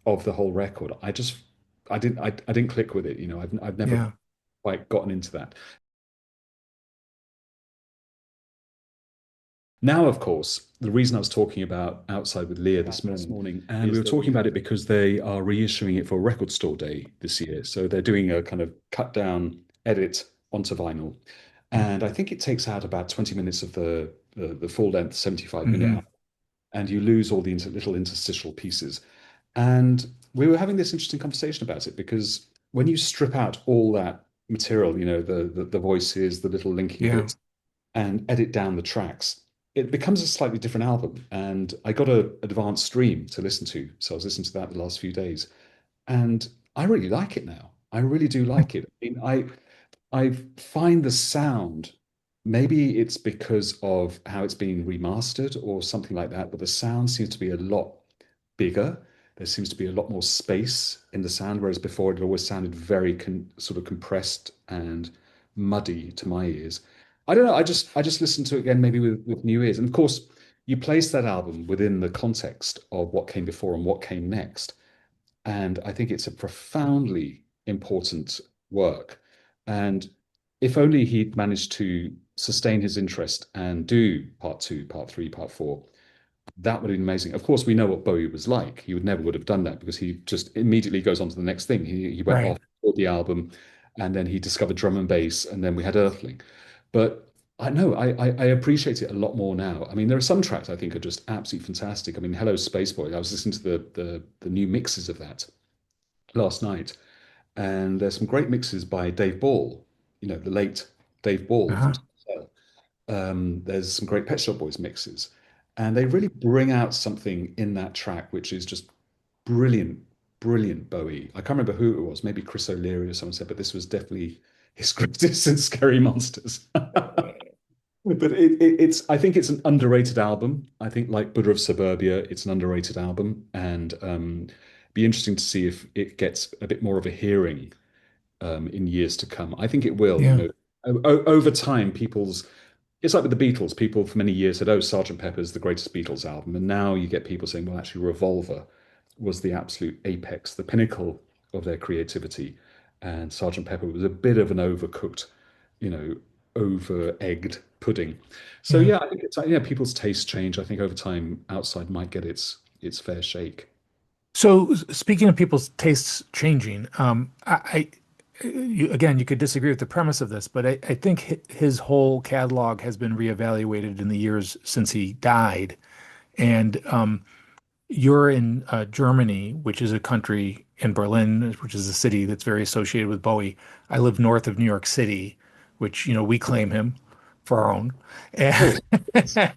of the whole record. I didn't click with it. I've never Yeah. quite gotten into that. Now, of course, the reason I was talking about Outside with Leah this morning, and we were talking about it because they are reissuing it for Record Store Day this year. So they're doing a kind of cut down edit onto vinyl. And I think it takes out about 20 minutes of the full length 75-minute Hmm. album, and you lose all the little interstitial pieces. And we were having this interesting conversation about it because when you strip out all that material, the voices, the little linking Yeah. bits, and edit down the tracks, it becomes a slightly different album. And I got a advanced stream to listen to, so I was listening to that the last few days, and I really like it now. I really do like it. I mean, I find the sound, maybe it's because of how it's being remastered or something like that, but the sound seems to be a lot bigger. There seems to be a lot more space in the sound, whereas before it always sounded very sort of compressed and muddy to my ears. I don't know. I just listened to it again, maybe with new ears. And of course, you place that album within the context of what came before and what came next. And I think it's a profoundly important work. And if only he'd managed to sustain his interest and do part two, part three, part four, that would have been amazing. Of course, we know what Bowie was like. He would have done that because he just immediately goes on to the next thing. He went Right. off for the album, and then he discovered drum and bass, and then we had Earthling. But I know I appreciate it a lot more now. I mean, there are some tracks I think are just absolutely fantastic. I mean, Hello Spaceboy. I was listening to the new mixes of that last night, and there's some great mixes by Dave Ball. The late Dave Ball from Uh-huh. Cell. There's some great Pet Shop Boys mixes, and they really bring out something in that track which is just brilliant, brilliant Bowie. I can't remember who it was, maybe Chris O'Leary or someone said, but this was definitely his greatest since Scary Monsters. But I think it's an underrated album. I think like Buddha of Suburbia, it's an underrated album, and be interesting to see if it gets a bit more of a hearing in years to come. I think it will. Yeah. Over time, it's like with the Beatles. People for many years said, "Oh, Sergeant Pepper's the greatest Beatles album," and now you get people saying, "Well, actually, Revolver was the absolute apex, the pinnacle of their creativity, and Sergeant Pepper was a bit of an overcooked, you know, over-egged pudding." So Yeah. yeah, I think it's people's tastes change. I think over time, Outside might get its fair shake. So speaking of people's tastes changing, again, you could disagree with the premise of this, but I think his whole catalog has been reevaluated in the years since he died. And you're in Germany, which is a country, in Berlin, which is a city that's very associated with Bowie. I live north of New York City, which, we claim him for our own. Oh, And,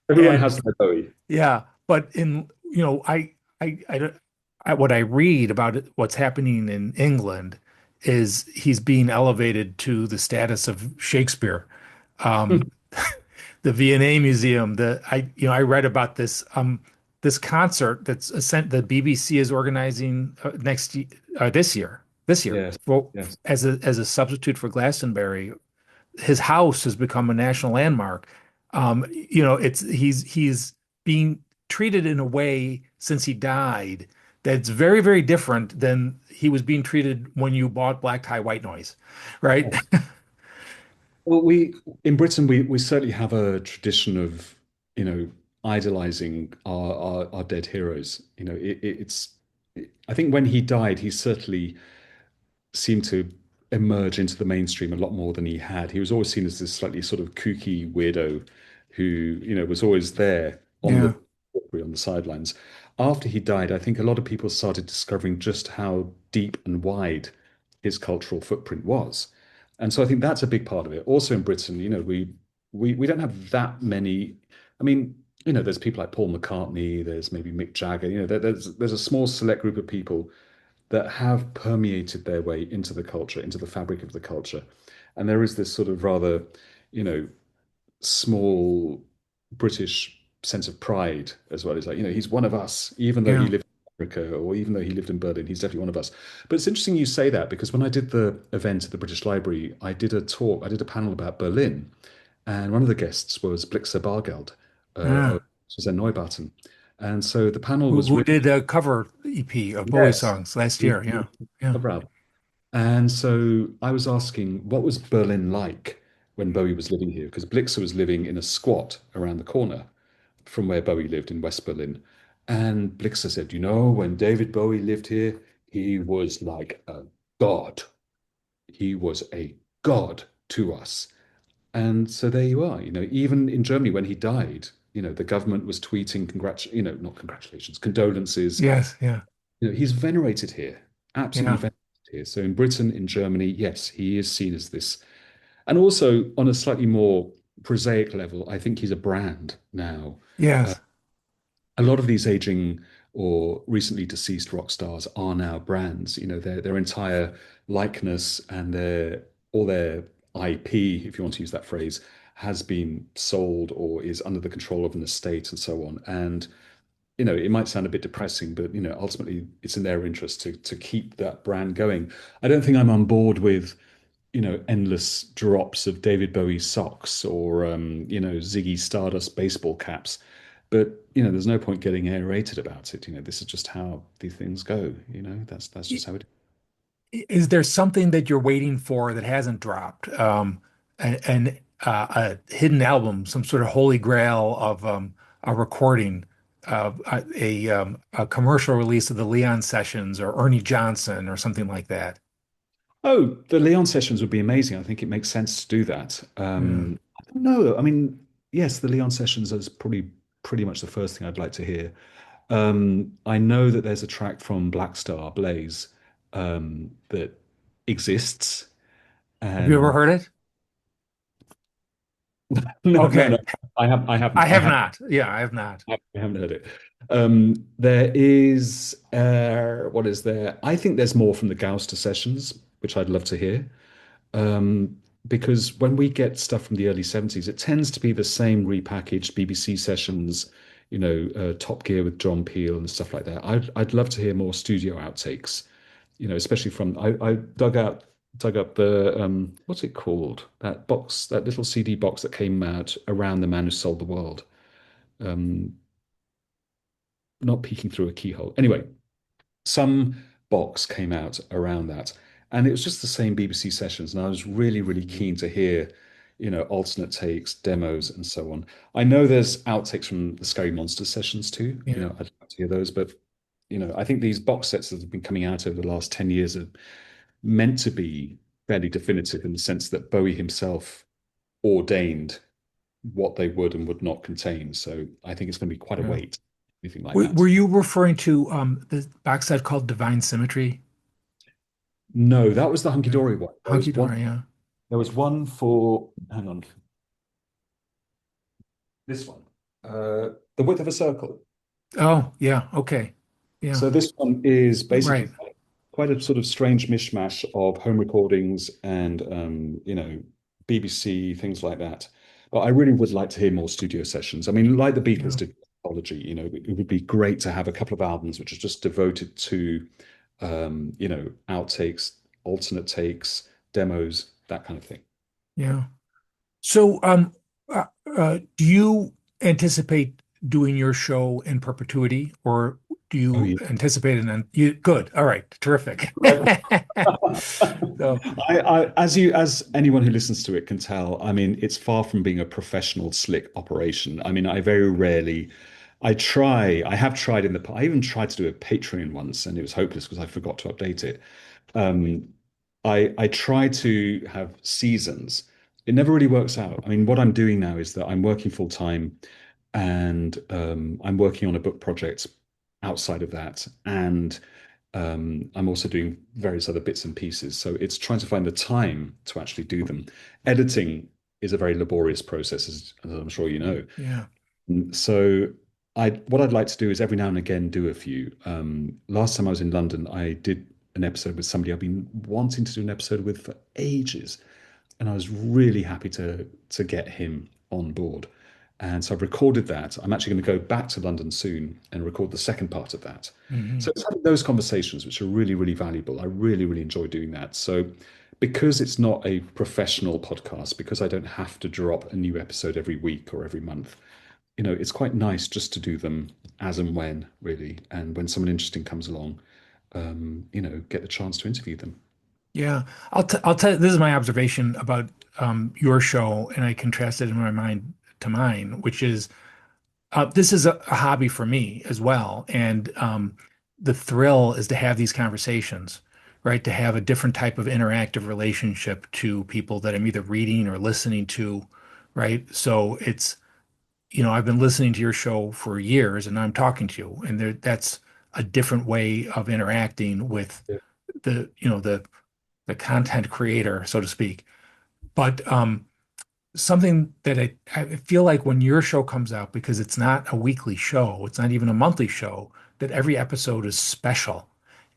everyone and has their Bowie. yeah, but I, don't- what I read about it, what's happening in England is he's being elevated to the status of Shakespeare. Um, the V&A Museum, I read about this concert that's sent the BBC is organizing this year Yes, for, yes. as a substitute for Glastonbury. His house has become a national landmark. It's he's being treated in a way since he died that's very, very different than he was being treated when you bought Black Tie White Noise, right? Yes. Well, we in Britain we certainly have a tradition of, idolizing our dead heroes. I think when he died, he certainly seemed to emerge into the mainstream a lot more than he had. He was always seen as this slightly sort of kooky weirdo who, was always there Yeah, on the sidelines. After he died, I think a lot of people started discovering just how deep and wide his cultural footprint was. And so I think that's a big part of it. Also in Britain, we don't have that many. I mean, there's people like Paul McCartney, there's maybe Mick Jagger, there's a small select group of people that have permeated their way into the culture, into the fabric of the culture. And there is this sort of rather, you know, small British sense of pride as well. It's like, he's one of us, even though he yeah. lived in America or even though he lived in Berlin, he's definitely one of us. But it's interesting you say that because when I did the event at the British Library, I did a panel about Berlin, and one of the guests was Blixa Bargeld, of Yeah. Susanne Neubauten. And so the panel Who was who really, did a cover EP of Bowie yes, songs last he, year? he Yeah, yeah, cover album. And so I was asking, what was Berlin like when Bowie was living here? Because Blixer was living in a squat around the corner from where Bowie lived in West Berlin. And Blixer said, when David Bowie lived here, he was like a god. He was a god to us. And so there you are. Even in Germany when he died, the government was tweeting not congratulations, condolences. yes, yeah, He's venerated here, absolutely yeah, venerated here. So in Britain, in Germany, yes, he is seen as this. And also on a slightly more prosaic level, I think he's a brand now. Uh, yes, a lot of these aging or recently deceased rock stars are now brands. Their entire likeness and their IP, if you want to use that phrase, has been sold or is under the control of an estate and so on. And it might sound a bit depressing, but ultimately it's in their interest to keep that brand going. I don't think I'm on board with, endless drops of David Bowie socks or Ziggy Stardust baseball caps. But there's no point getting aerated about it. This is just how these things go. That's just how it. Is there something that you're waiting for that hasn't dropped? A hidden album, some sort of holy grail of a recording, a commercial release of the Leon Sessions or Ernie Johnson or something like that. Oh, the Leon sessions would be amazing. I think it makes sense to do that. Yeah. I don't know. I mean, yes, the Leon sessions is probably pretty much the first thing I'd like to hear. I know that there's a track from Black Star Blaze that exists, Have you ever and heard it? no, no, Okay. no, I have not. Yeah, I have not. I haven't heard it. There is, what is there? I think there's more from the Gouster sessions, which I'd love to hear. Um, because when we get stuff from the early 70s, it tends to be the same repackaged BBC sessions, Top Gear with John Peel and stuff like that. I'd love to hear more studio outtakes, especially from I dug up the what's it called? That box, that little CD box that came out around The Man Who Sold the World. Um, Not peeking through a keyhole. Anyway, some box came out around that, and it was just the same BBC sessions. And I was really, really keen to hear, alternate takes, demos, and so on. I know there's outtakes from the Scary Monsters sessions too. Yeah. I'd like to hear those, but I think these box sets that have been coming out over the last 10 years are meant to be fairly definitive in the sense that Bowie himself ordained what they would and would not contain. So I think it's going to be quite a Yeah. wait, anything like Were that. you referring to the box set called Divine Symmetry? No, that was the hunky Yeah. dory one. Hunky Dory, yeah. There was one for, hang on, this one, the width of a circle. Oh, yeah. Okay. Yeah. So this one is basically Right. quite a sort of strange mishmash of home recordings and BBC things like that. But I really would like to hear more studio sessions. I mean, like the Beatles Yeah. did with Apology, it would be great to have a couple of albums which are just devoted to outtakes, alternate takes, demos, that kind of thing. Yeah. So, do you anticipate doing your show in perpetuity, or do Oh you yeah. anticipate it? And you good. All right. Terrific. So, As anyone who listens to it can tell, I mean, it's far from being a professional, slick operation. I mean, I very rarely, I have tried in the past, I even tried to do a Patreon once and it was hopeless because I forgot to update it. Um, I try to have seasons. It never really works out. I mean, what I'm doing now is that I'm working full time and I'm working on a book project outside of that. And I'm also doing various other bits and pieces. So it's trying to find the time to actually do them. Editing is a very laborious process, as I'm sure you know. yeah. So what I'd like to do is every now and again do a few. Last time I was in London, I did an episode with somebody I've been wanting to do an episode with for ages, and I was really happy to get him on board. And so I've recorded that. I'm actually going to go back to London soon and record the second part of that. So Hmm. it's having those conversations which are really, really valuable. I really, really enjoy doing that. So because it's not a professional podcast, because I don't have to drop a new episode every week or every month, it's quite nice just to do them as and when, really. And when someone interesting comes along, get the chance to interview them. Yeah. I'll tell you, this is my observation about your show, and I contrast it in my mind to mine, which is this is a hobby for me as well. And the thrill is to have these conversations, right? To have a different type of interactive relationship to people that I'm either reading or listening to, right? So I've been listening to your show for years and I'm talking to you, and that's a different way of interacting with Yeah. the content creator, so to speak. But something that I feel like when your show comes out, because it's not a weekly show, it's not even a monthly show, that every episode is special.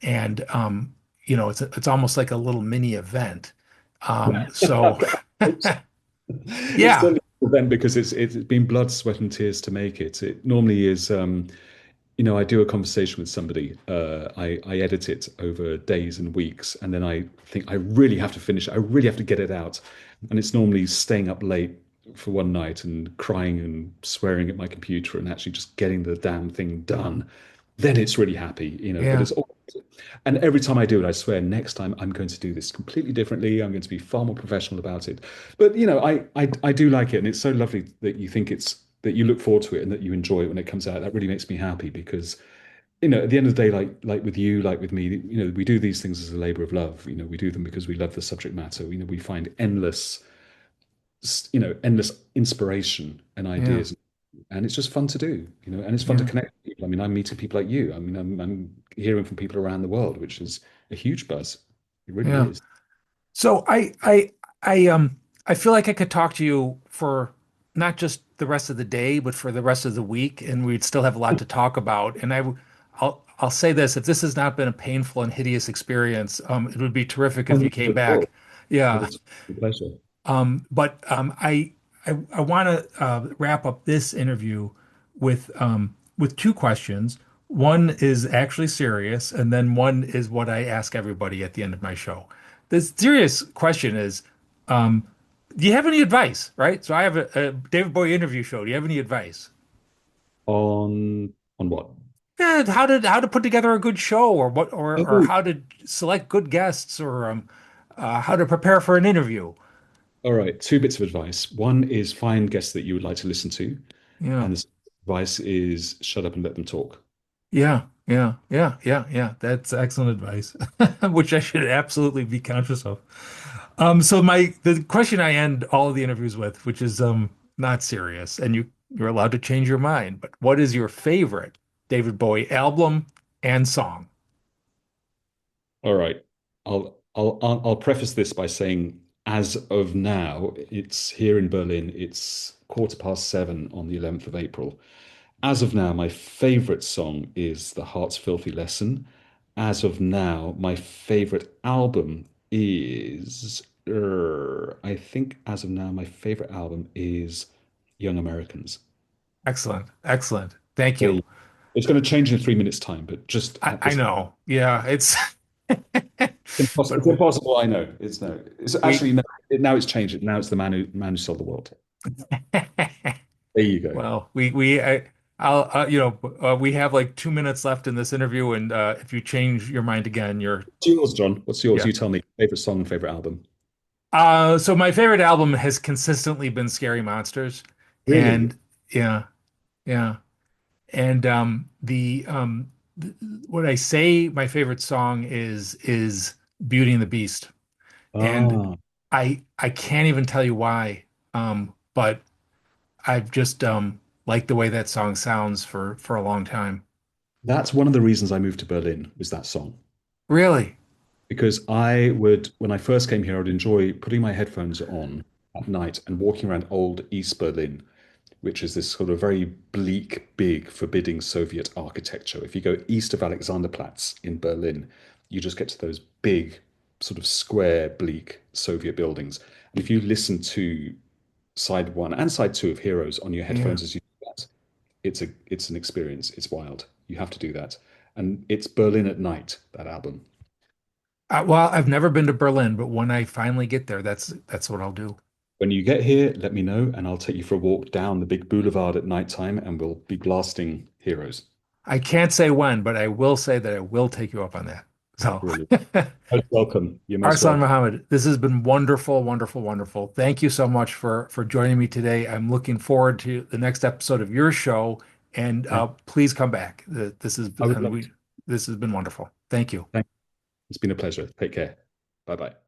And it's almost like a little mini event. So It's yeah, certainly an event because it's been blood, sweat, and tears to make it. It normally is. I do a conversation with somebody. I edit it over days and weeks, and then I think I really have to finish it. I really have to get it out, and it's normally staying up late for one night and crying and swearing at my computer and actually just getting the damn thing done. Then it's really happy. But yeah, it's all, and every time I do it, I swear next time I'm going to do this completely differently. I'm going to be far more professional about it. But I do like it, and it's so lovely that you think it's that you look forward to it and that you enjoy it when it comes out. That really makes me happy because at the end of the day, like with you, like with me, we do these things as a labor of love. We do them because we love the subject matter. We find endless inspiration and yeah, ideas, and it's just fun to do. And it's fun to yeah, connect with people. I mean, I'm meeting people like you. I mean, I'm hearing from people around the world, which is a huge buzz. It really yeah. is. So I feel like I could talk to you for not just the rest of the day, but for the rest of the week, and we'd still have a lot to talk about. And I'll say this: if this has not been a painful and hideous experience, it would be terrific Oh, if you not came at all. back. Not Yeah. at all. A pleasure. But I want to wrap up this interview with two questions. One is actually serious, and then one is what I ask everybody at the end of my show. The serious question is, um, do you have any advice? Right? So I have a David Bowie interview show. Do you have any advice? On what? Yeah, how to put together a good show, or what, or Oh, how to select good guests, or how to prepare for an interview. all right. Two bits of advice. One is find guests that you would like to listen to, Yeah. and the advice is shut up and let them talk. Yeah, yeah, yeah, yeah, yeah. That's excellent advice, which I should absolutely be conscious of. So the question I end all of the interviews with, which is not serious, and you're allowed to change your mind, but what is your favorite David Bowie album and song? All right. I'll preface this by saying, as of now, it's here in Berlin. It's 7:15 on the 11th of April. As of now, my favorite song is The Heart's Filthy Lesson. as of now, my favorite album is, I think as of now, my favorite album is Young Americans. Excellent. Excellent. Thank There you. you- It's going to change in 3 minutes' time, but just at I this, know. Yeah, it's but it's impossible. I know. It's no. It's we actually no. Now it's changed. Now it's the man who sold the world. There you go. we have like 2 minutes left in this interview, and if you change your mind again, you're What's yours, John? What's yours? yeah. You tell me. Favorite song and favorite album. So my favorite album has consistently been Scary Monsters, Really? and yeah, yeah, and what I say my favorite song is Beauty and the Beast, and Ah, I can't even tell you why, but I've just liked the way that song sounds for a long time. that's one of the reasons I moved to Berlin was that song. Really? Because I would, when I first came here, I would enjoy putting my headphones on at night and walking around old East Berlin, which is this sort of very bleak, big, forbidding Soviet architecture. If you go east of Alexanderplatz in Berlin, you just get to those big, sort of square, bleak Soviet buildings. And if you listen to side one and side two of Heroes on your Yeah. headphones as you do that, it's an experience. It's wild. You have to do that. And it's Berlin at night, that album. Well, I've never been to Berlin, but when I finally get there, that's what I'll do. When you get here, let me know, and I'll take you for a walk down the big boulevard at nighttime, and we'll be blasting Heroes. I can't say when, but I will say that I will take you up on that. So, Brilliant. Most welcome. You're most Arsalan welcome. Mohammad, this has been wonderful, wonderful, wonderful. Thank you so much for joining me today. I'm looking forward to the next episode of your show, and Thank please come back. I would love to. This has been wonderful. Thank you. Thank you. It's been a pleasure. Take care. Bye bye.